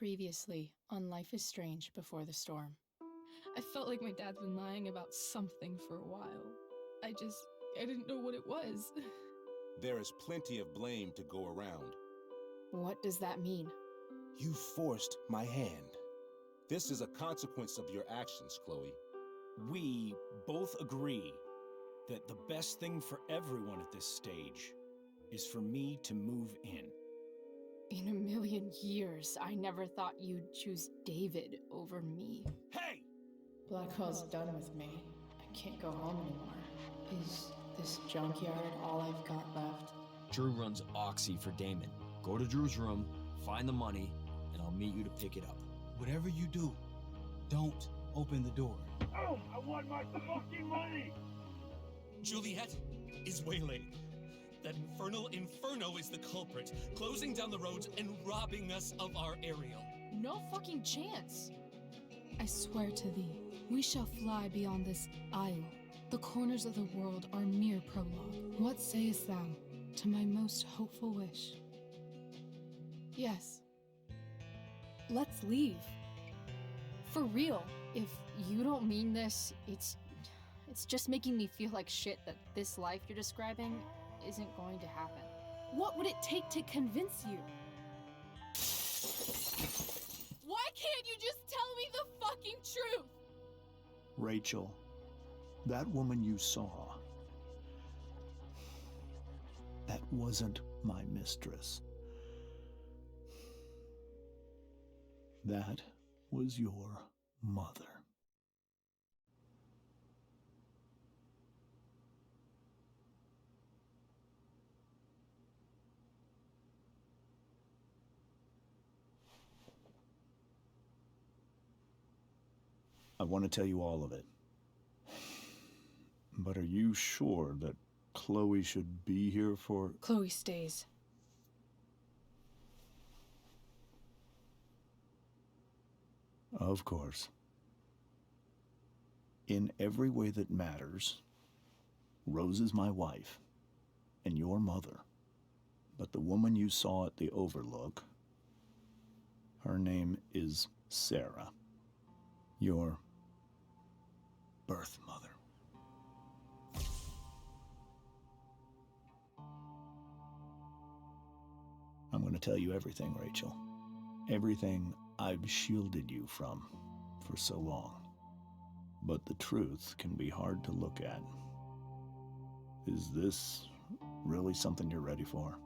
Previously on Life is Strange Before the Storm. I felt like my dad's been lying about something for a while. I didn't know what it was. There is plenty of blame to go around. What does that mean? You forced my hand. This is a consequence of your actions, Chloe. We both agree that the best thing for everyone at this stage is for me to move in. In a million years, I never thought you'd choose David over me. Hey! Blackwell's done with me. I can't go home anymore. Is this junkyard all I've got left? Drew runs Oxy for Damon. Go to Drew's room, find the money, and I'll meet you to pick it up. Whatever you do, don't open the door. Oh, I want my fucking money! Juliet is waylaid. That infernal inferno is the culprit, closing down the roads and robbing us of our aerial. No fucking chance. I swear to thee, we shall fly beyond this isle. The corners of the world are mere prologue. What sayest thou to my most hopeful wish? Yes. Let's leave. For real. If you don't mean this, it's just making me feel like shit that this life you're describing isn't going to happen. What would it take to convince you? Why can't you just tell me the fucking truth? Rachel, that woman you saw, that wasn't my mistress. That was your mother. I want to tell you all of it. But are you sure that Chloe should be here for... Chloe stays. Of course. In every way that matters, Rose is my wife and your mother. But the woman you saw at the Overlook, her name is Sarah. Your birth mother. I'm going to tell you everything, Rachel. Everything I've shielded you from for so long. But the truth can be hard to look at. Is this really something you're ready for?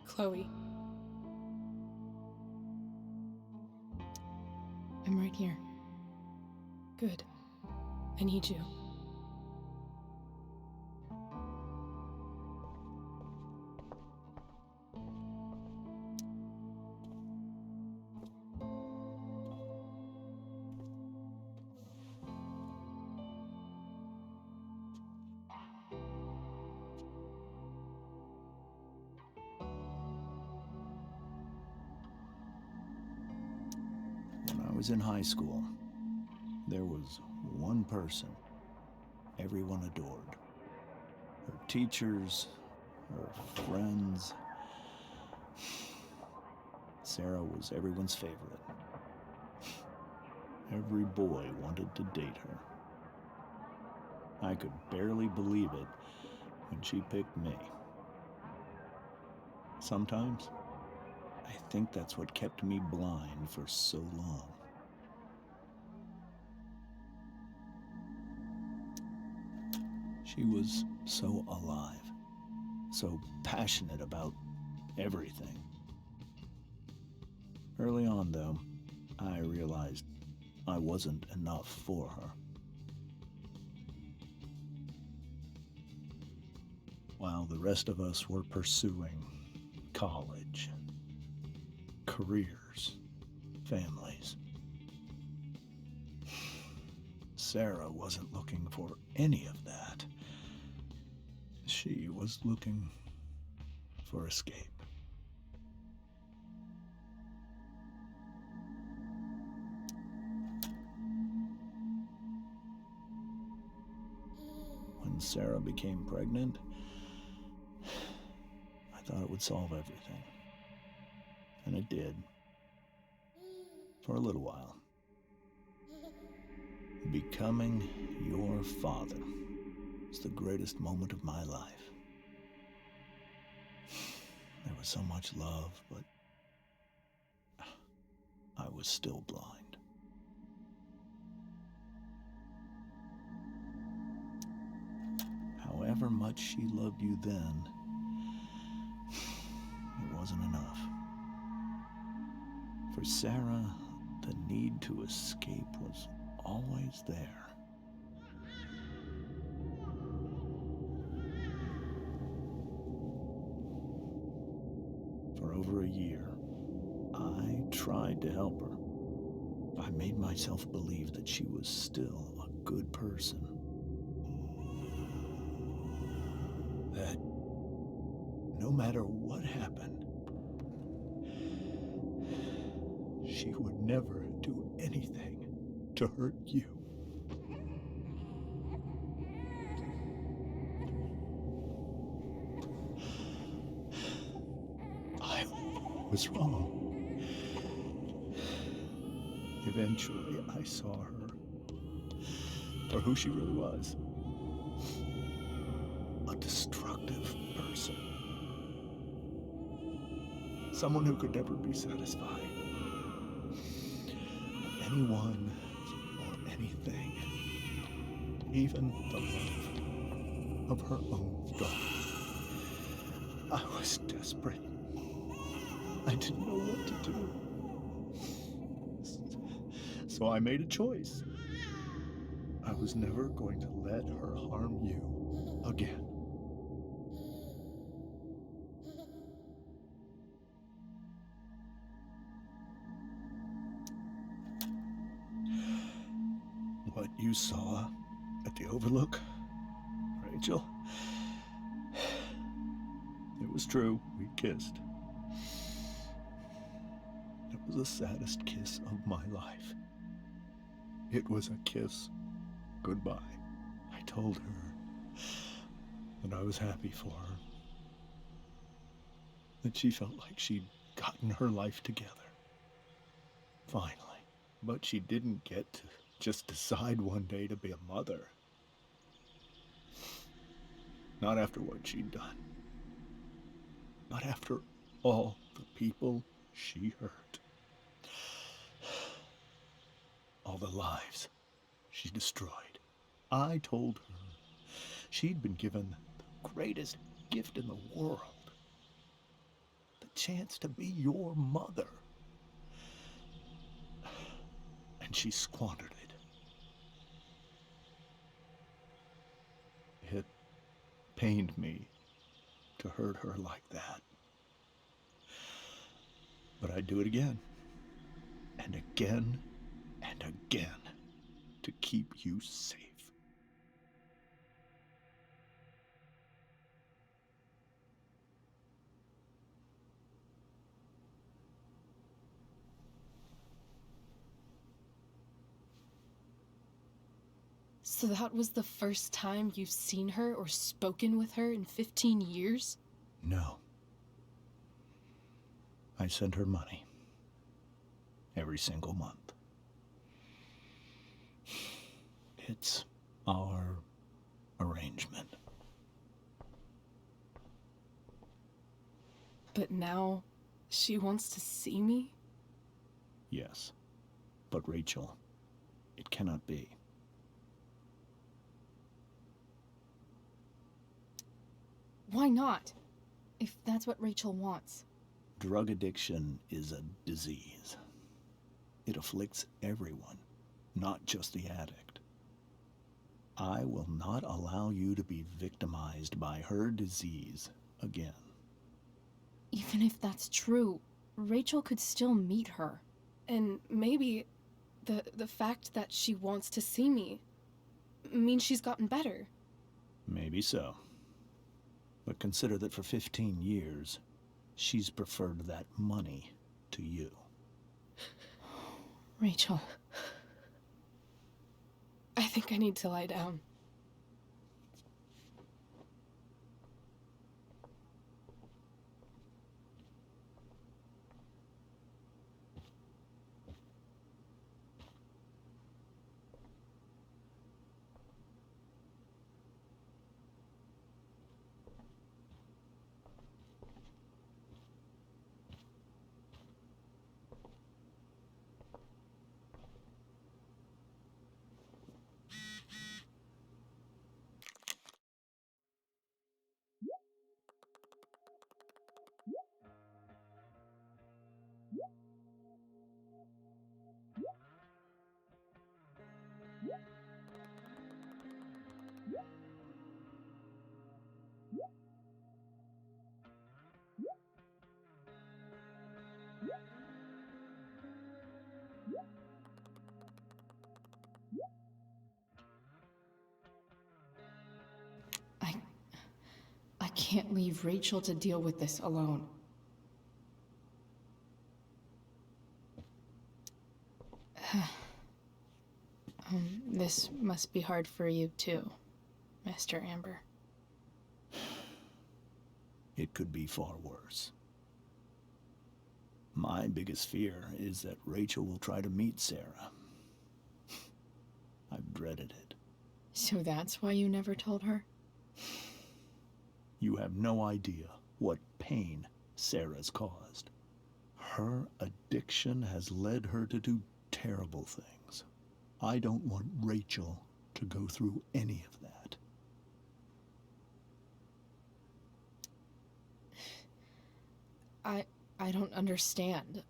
Chloe. I'm right here. Good. I need you. When I was in high school, there was one person everyone adored. Her teachers, her friends. Sarah was everyone's favorite. Every boy wanted to date her. I could barely believe it when she picked me. Sometimes, I think that's what kept me blind for so long. She was so alive, so passionate about everything. Early on, though, I realized I wasn't enough for her. While the rest of us were pursuing college, careers, families, Sarah wasn't looking for any of that. She was looking for escape. when Sarah became pregnant, I thought it would solve everything. And it did. For a little while. Becoming your father was the greatest moment of my life. There was so much love, but I was still blind. However much she loved you then, it wasn't enough. For Sarah, the need to escape was always there. For over a year, I tried to help her. I made myself believe that she was still a good person. That no matter what happened, she would never do anything to hurt you. I was wrong. Eventually, I saw her for who she really was. A destructive person. Someone who could never be satisfied. Anyone or anything. Even the love of her own daughter. I was desperate. I didn't know what to do. So I made a choice. I was never going to let her harm you again. What you saw at the Overlook, Rachel, it was true. We kissed. It was the saddest kiss of my life. It was a kiss goodbye. I told her that I was happy for her. That she felt like she'd gotten her life together. Finally. But she didn't get to just decide one day to be a mother. Not after what she'd done. Not after all the people she hurt. All the lives she destroyed. I told her she'd been given the greatest gift in the world. The chance to be your mother. And she squandered it. It pained me to hurt her like that. But I'd do it again. And again. And again. To keep you safe. So that was the first time you've seen her or spoken with her in 15 years? No. I sent her money. Every single month. It's our arrangement. But now, she wants to see me? Yes. But Rachel, it cannot be. Why not? If that's what Rachel wants. Drug addiction is a disease. It afflicts everyone, not just the addict. I will not allow you to be victimized by her disease again. Even if that's true, Rachel could still meet her. And maybe the fact that she wants to see me means she's gotten better. Maybe so. But consider that for 15 years, she's preferred that money to you. Rachel, I think I need to lie down. I can't leave Rachel to deal with this alone. This must be hard for you too, Mr. Amber. It could be far worse. My biggest fear is that Rachel will try to meet Sarah. I've dreaded it. So that's why you never told her? You have no idea what pain Sarah's caused. Her addiction has led her to do terrible things. I don't want Rachel to go through any of that. I don't understand.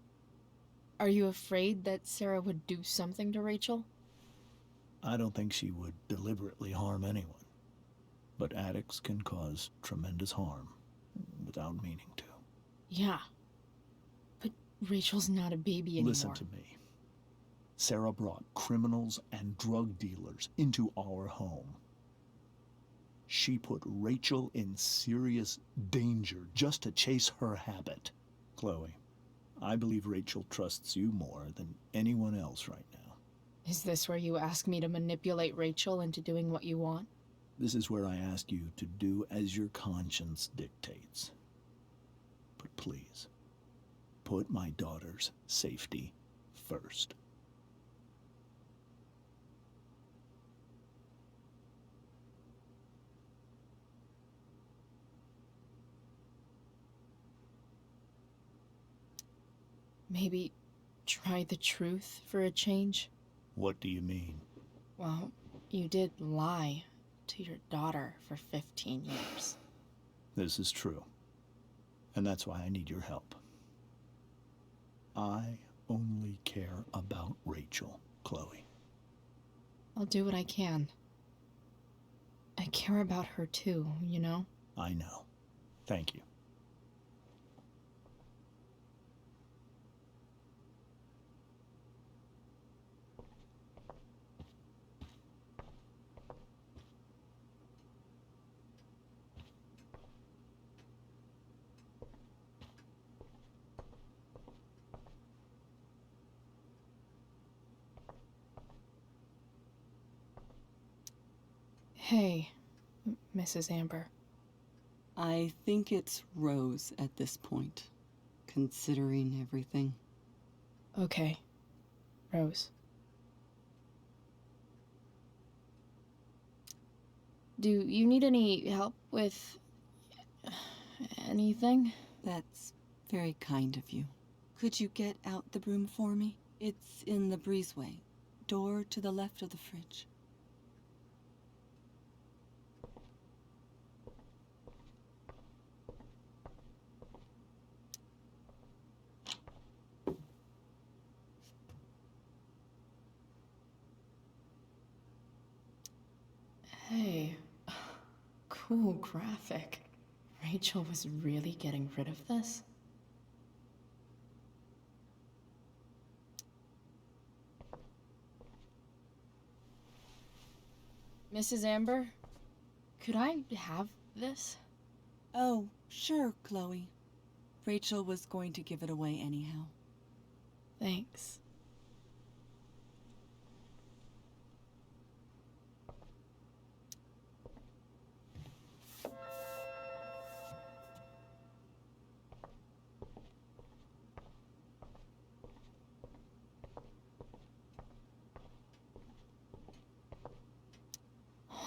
Are you afraid that Sarah would do something to Rachel? I don't think she would deliberately harm anyone. But addicts can cause tremendous harm without meaning to. Yeah. But Rachel's not a baby anymore. Listen to me. Sarah brought criminals and drug dealers into our home. She put Rachel in serious danger just to chase her habit. Chloe, I believe Rachel trusts you more than anyone else right now. Is this where you ask me to manipulate Rachel into doing what you want? This is where I ask you to do as your conscience dictates. But please, put my daughter's safety first. Maybe try the truth for a change? What do you mean? Well, you did lie to your daughter for 15 years. This is true. And that's why I need your help. I only care about Rachel, Chloe. I'll do what I can. I care about her too, you know? I know. Thank you. Hey, Mrs. Amber. I think it's Rose at this point, considering everything. Okay, Rose. Do you need any help with anything? That's very kind of you. Could you get out the broom for me? It's in the breezeway, door to the left of the fridge. Hey, cool graphic. Rachel was really getting rid of this? Mrs. Amber, could I have this? Oh, sure, Chloe. Rachel was going to give it away anyhow. Thanks.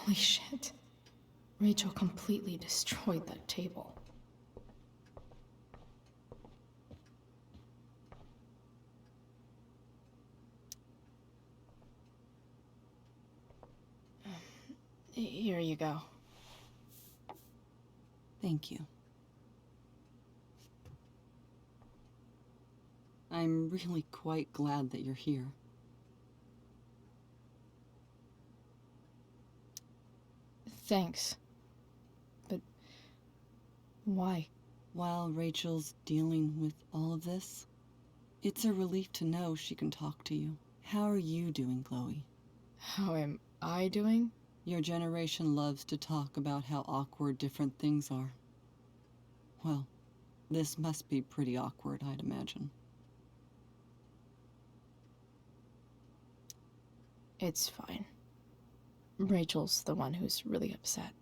Holy shit. Rachel completely destroyed that table. Here you go. Thank you. I'm really quite glad that you're here. Thanks. But why? While Rachel's dealing with all of this, It's a relief to know she can talk to you. How are you doing, Chloe? How am I doing? Your generation loves to talk about how awkward different things are. Well, this must be pretty awkward, I'd imagine. It's fine. Rachel's the one who's really upset.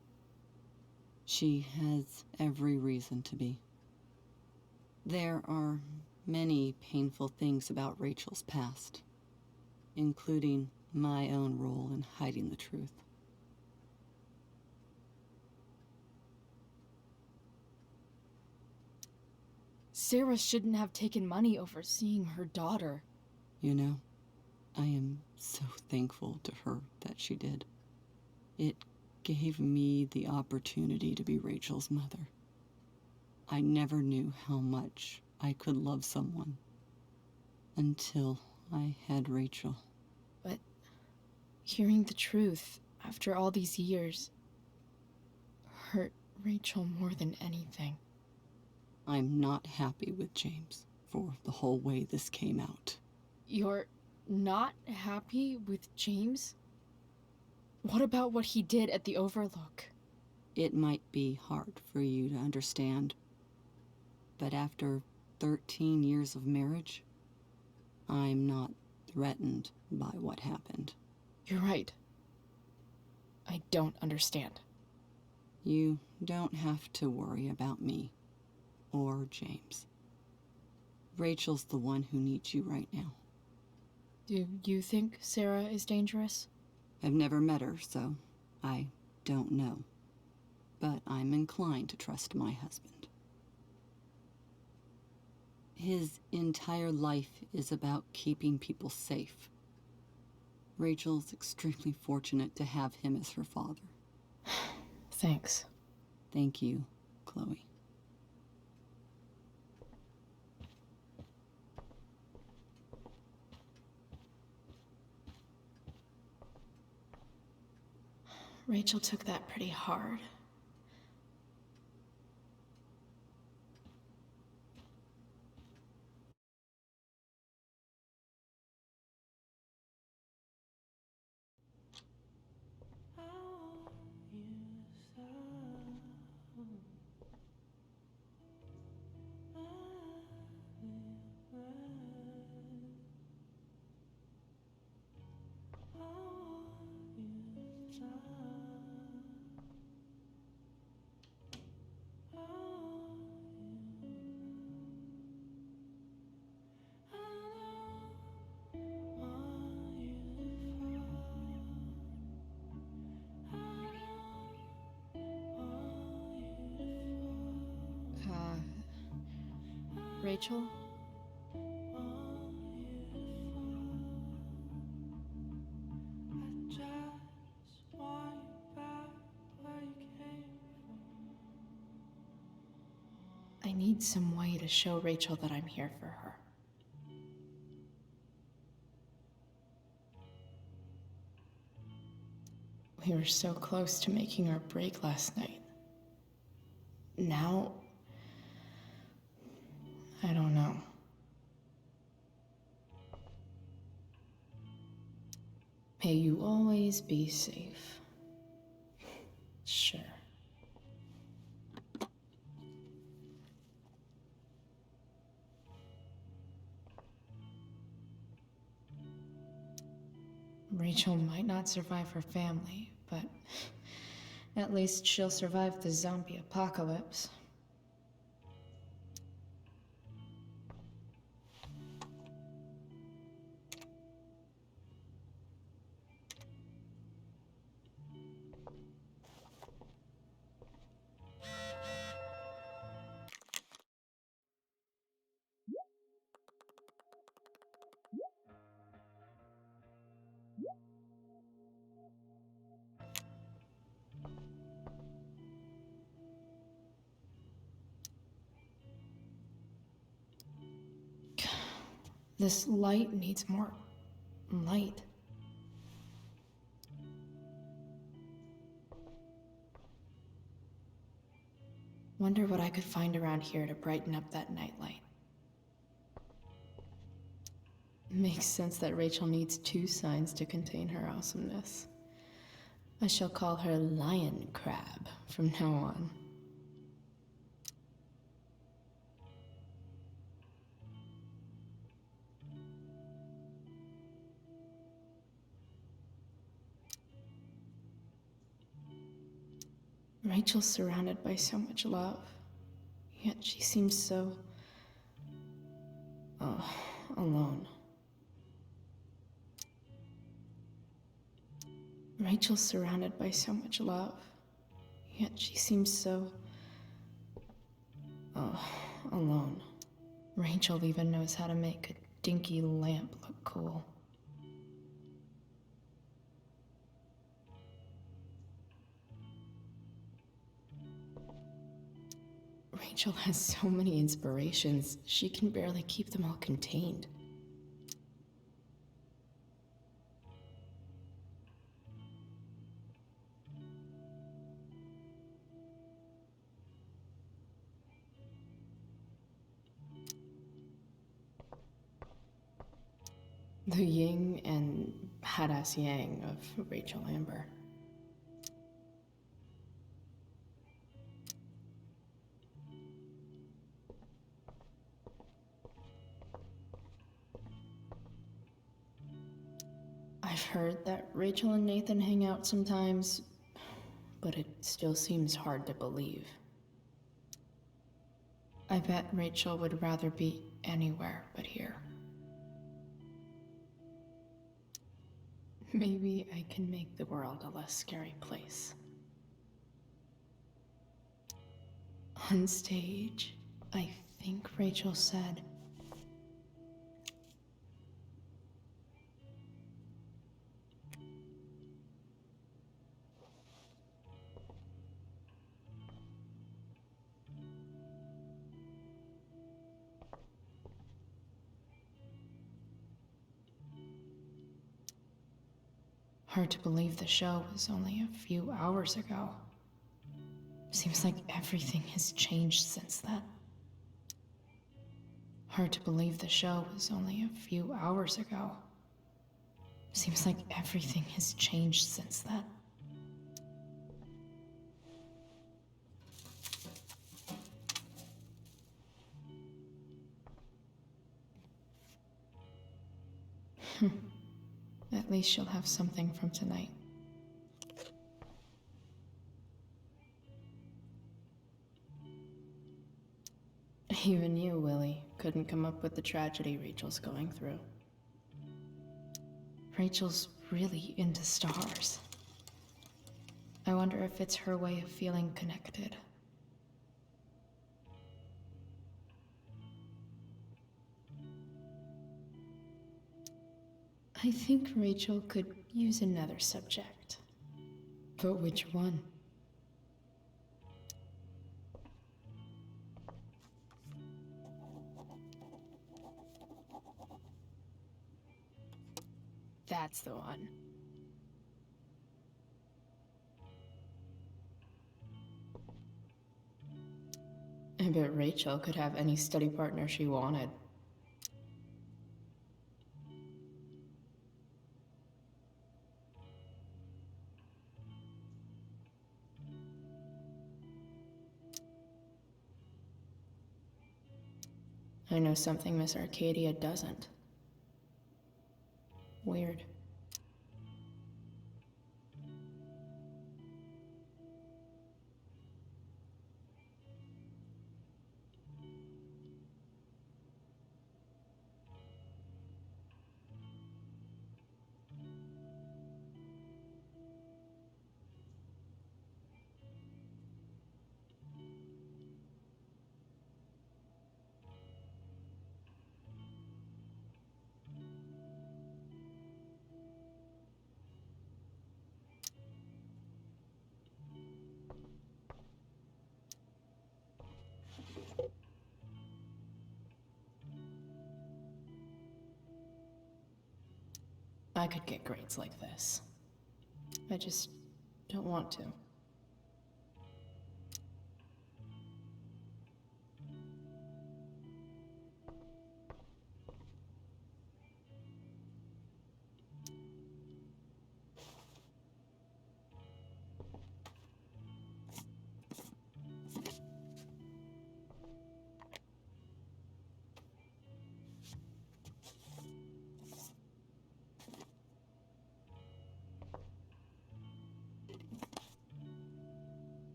She has every reason to be. There are many painful things about Rachel's past, including my own role in hiding the truth. Sarah shouldn't have taken money over seeing her daughter. You know, I am so thankful to her that she did. It gave me the opportunity to be Rachel's mother. I never knew how much I could love someone until I had Rachel. But hearing the truth after all these years hurt Rachel more than anything. I'm not happy with James for the whole way this came out. You're not happy with James? What about what he did at the Overlook? It might be hard for you to understand, but after 13 years of marriage, I'm not threatened by what happened. You're right. I don't understand. You don't have to worry about me or James. Rachel's the one who needs you right now. Do you think Sarah is dangerous? I've never met her, so I don't know. But I'm inclined to trust my husband. His entire life is about keeping people safe. Rachel's extremely fortunate to have him as her father. Thanks. Thank you, Chloe. Rachel took that pretty hard. Rachel? I need some way to show Rachel that I'm here for her. We were so close to making our break last night. Now, I don't know. May you always be safe. Sure. Rachel might not survive her family, but at least she'll survive the zombie apocalypse. This light needs more light. Wonder what I could find around here to brighten up that nightlight. Makes sense that Rachel needs two signs to contain her awesomeness. I shall call her Lion Crab from now on. Rachel's surrounded by so much love, yet she seems so... alone. Rachel's surrounded by so much love, yet she seems so... alone. Rachel even knows how to make a dinky lamp look cool. Rachel has so many inspirations, she can barely keep them all contained. The yin and badass yang of Rachel Amber. I've heard that Rachel and Nathan hang out sometimes, but it still seems hard to believe. I bet Rachel would rather be anywhere but here. Maybe I can make the world a less scary place. On stage, I think Rachel said, hard to believe the show was only a few hours ago. Seems like everything has changed since then. Hard to believe the show was only a few hours ago. Seems like everything has changed since then. At least she'll have something from tonight. Even you, Willie, couldn't come up with the tragedy Rachel's going through. Rachel's really into stars. I wonder if it's her way of feeling connected. I think Rachel could use another subject. But which one? That's the one. I bet Rachel could have any study partner she wanted. I know something Miss Arcadia doesn't. Weird. I could get grades like this. I just don't want to.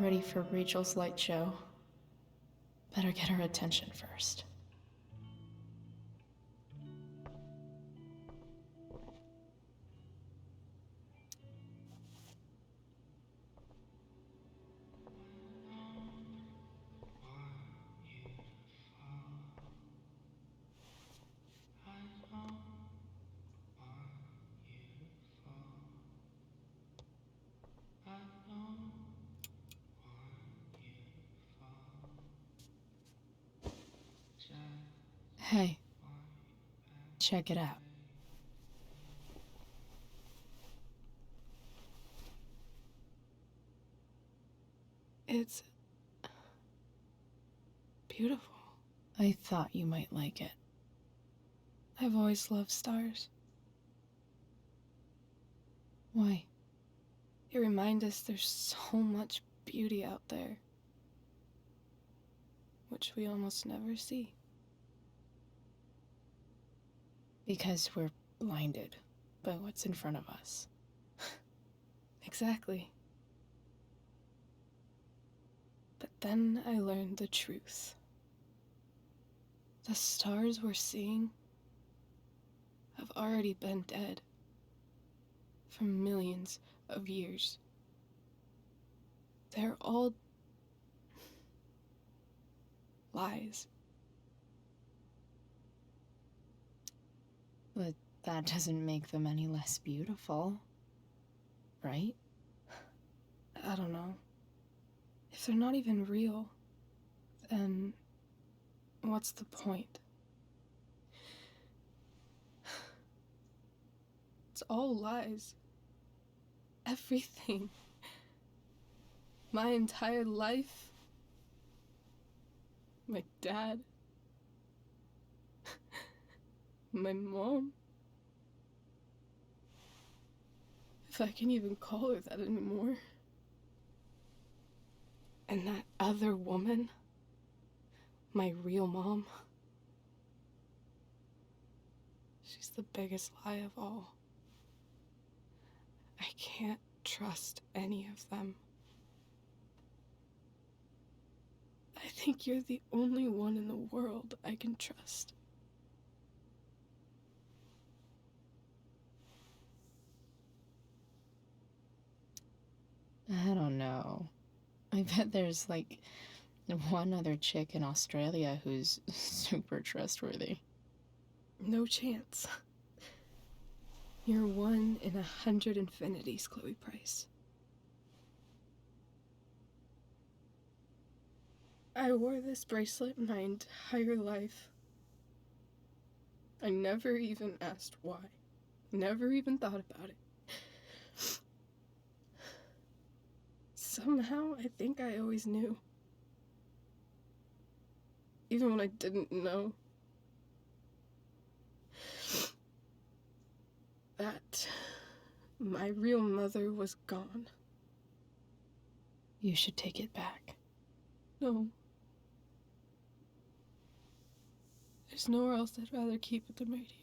ready for Rachel's light show. Better get her attention first. Hey, check it out. It's beautiful. I thought you might like it. I've always loved stars. Why? They remind us there's so much beauty out there, which we almost never see. Because we're blinded by what's in front of us. Exactly. But then I learned the truth. The stars we're seeing have already been dead for millions of years. They're all lies. But that doesn't make them any less beautiful, right? I don't know. If they're not even real, then what's the point? It's all lies. Everything. My entire life. My dad. My mom. If I can even call her that anymore. And that other woman. My real mom. She's the biggest lie of all. I can't trust any of them. I think you're the only one in the world I can trust. I don't know. I bet there's like one other chick in Australia who's super trustworthy. No chance. You're 1 in 100 infinities, Chloe Price. I wore this bracelet my entire life. I never even asked why. Never even thought about it. Somehow, I think I always knew. Even when I didn't know. That my real mother was gone. You should take it back. No. There's nowhere else I'd rather keep it than right here.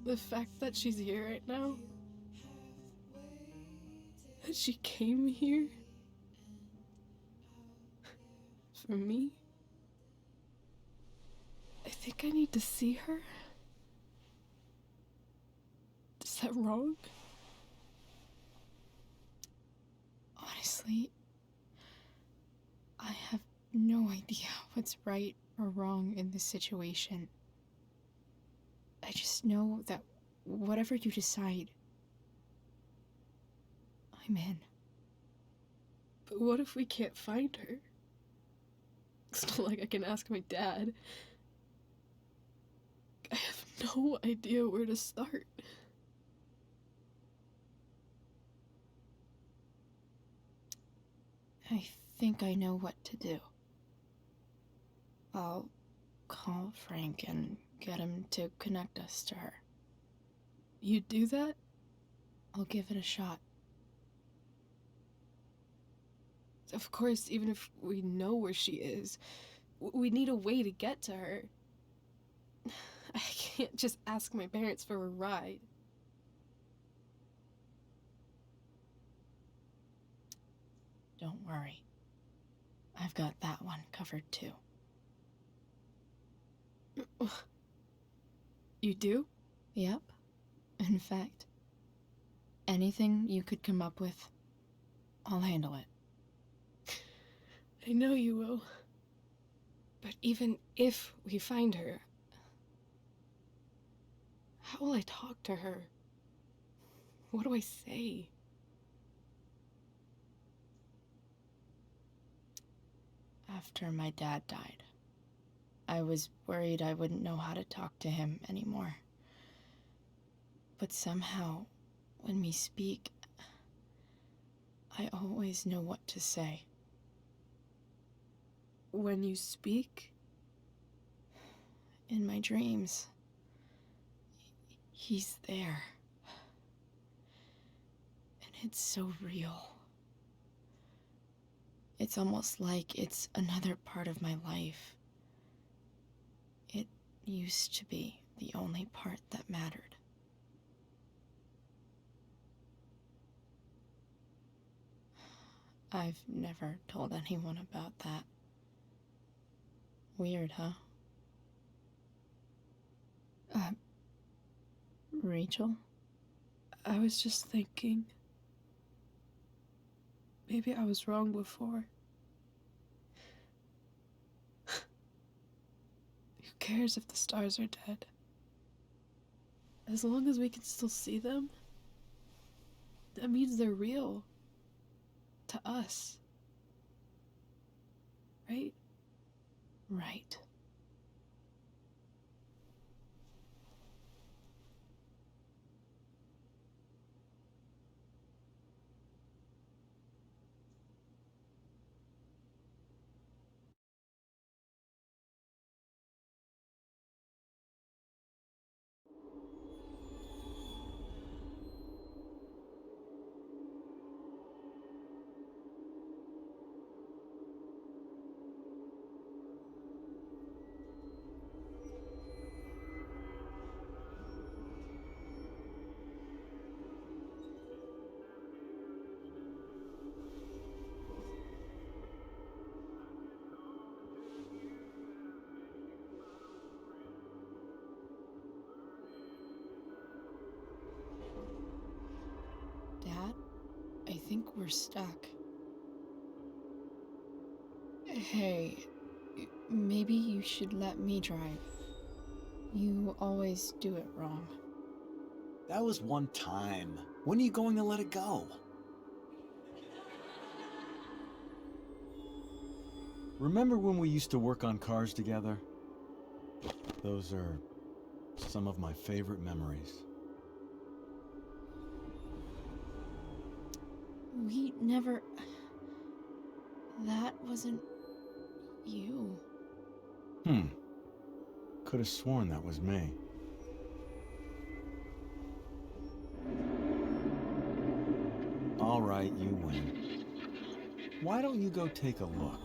The fact that she's here right now, that she came here for me, I think I need to see her. Is that wrong? Honestly, I have no idea what's right or wrong in this situation. I just know that whatever you decide, I'm in. But what if we can't find her? It's not like I can ask my dad. I have no idea where to start. I think I know what to do. I'll call Frank and get him to connect us to her. You do that? I'll give it a shot. Of course, even if we know where she is, we need a way to get to her. I can't just ask my parents for a ride. Don't worry. I've got that one covered too. You do? Yep. In fact, anything you could come up with, I'll handle it. I know you will. But even if we find her, how will I talk to her? What do I say? After my dad died, I was worried I wouldn't know how to talk to him anymore. But somehow, when we speak, I always know what to say. When you speak? In my dreams, he's there. And it's so real. It's almost like it's another part of my life. It used to be the only part that mattered. I've never told anyone about that. Weird, huh? Rachel? I was just thinking. Maybe I was wrong before. Who cares if the stars are dead? As long as we can still see them, that means they're real. To us. Right? Right. Dad, I think we're stuck. Hey, maybe you should let me drive. You always do it wrong. That was one time. When are you going to let it go? Remember when we used to work on cars together? Those are some of my favorite memories. We never... That wasn't... you. Could have sworn that was me. All right, you win. Why don't you go take a look?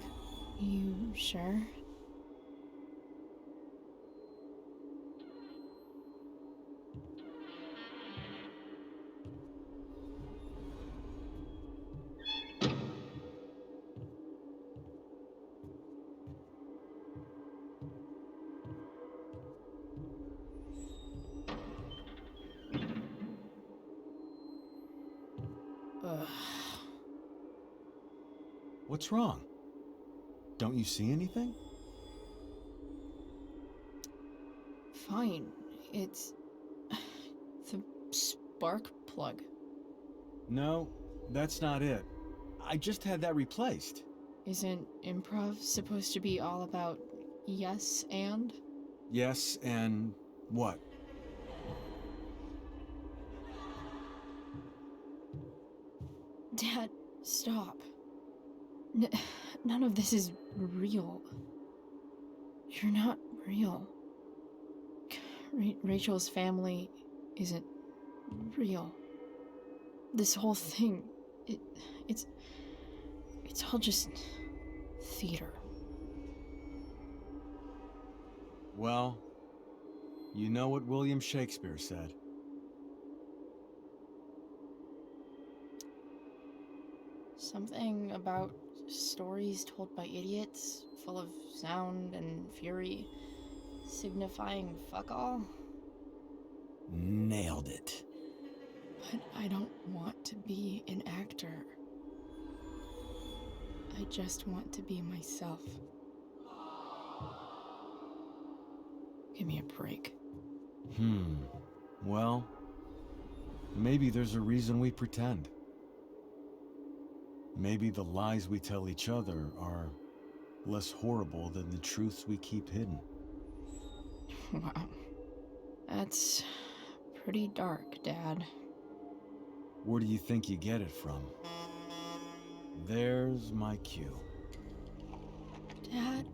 You sure? Ugh. What's wrong? Don't you see anything? Fine. it's the spark plug. No, that's not it. I just had that replaced. Isn't improv supposed to be all about yes and? Yes, and what? Dad, stop. None of this is real. You're not real. Rachel's family isn't real. This whole thing, it's all just theater. Well, you know what William Shakespeare said. Something about stories told by idiots, full of sound and fury, signifying fuck all. Nailed it. But I don't want to be an actor. I just want to be myself. Give me a break. Well, maybe there's a reason we pretend. Maybe the lies we tell each other are less horrible than the truths we keep hidden. Wow. That's pretty dark, Dad. Where do you think you get it from? There's my cue. Dad?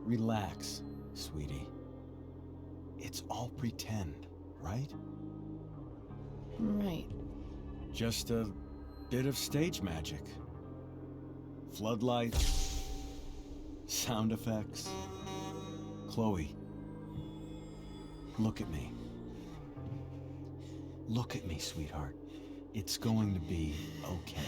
Relax, sweetie. It's all pretend, right? Right. Just a bit of stage magic. Floodlights, sound effects. Chloe, look at me. Look at me, sweetheart. It's going to be okay.